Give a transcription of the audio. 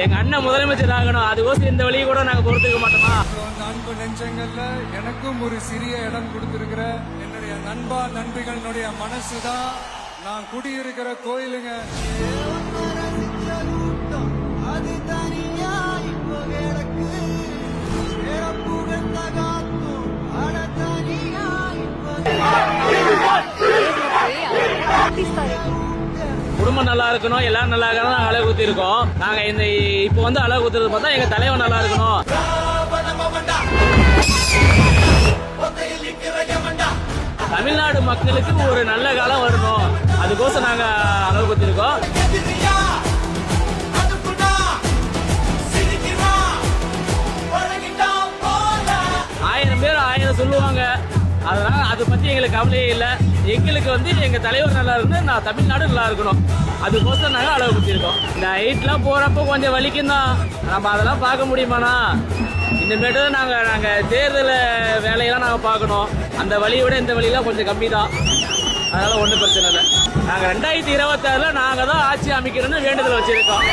எங்க அண்ணன் முதலமைச்சர் ஆகணும். அதுக்கோசம் இந்த வழியை கூட நாங்க பொறுத்துக்க மாட்டோமா? அன்பு நெஞ்சங்கள்ல எனக்கும் ஒரு சிறிய இடம் கொடுத்திருக்கிற என்னுடைய நண்பா நண்பிகளுடைய மனசுதான் நான் குடியிருக்கிற கோயிலுங்க. குடும்பம் நல்லா இருக்கணும், எல்லாரும் நல்லா இருக்கணும். நாங்க அழகு குத்தி இருக்கோம். நாங்க இந்த இப்ப வந்து அழகு குத்துறது பார்த்தா எங்க தலைவன் நல்லா இருக்கணும். தமிழ்நாடு மக்களுக்கு ஒரு நல்ல காலம் வரணும். அதுக்கோசம் நாங்க அழகு குத்தி இருக்கோம். 1000 பேர் 1000 சொல்லுவாங்க. அதனால அதை பத்தி எங்களுக்கு கவலையே இல்லை. எங்களுக்கு வந்து எங்க தலைவர் நல்லா இருக்கணும், நான் தமிழ்நாடு நல்லா இருக்கணும். அதுக்கோசம் நாங்க அளவு குத்திருக்கோம். இந்த ஹைட்லாம் போறப்போ கொஞ்சம் வலிக்கும் தான். நம்ம அதெல்லாம் பார்க்க முடியுமாண்ணா? இனிமேட்டு நாங்க தேர்தல் வேலையெல்லாம் நாங்க பார்க்கணும். அந்த வழியை விட இந்த வழியெல்லாம் கொஞ்சம் கம்மி தான். அதனால ஒன்றும் பிரச்சனை இல்லை. நாங்க 2026ல நாங்க தான் ஆட்சி அமைக்கணும்னு வேண்டுதல் வச்சிருக்கோம்.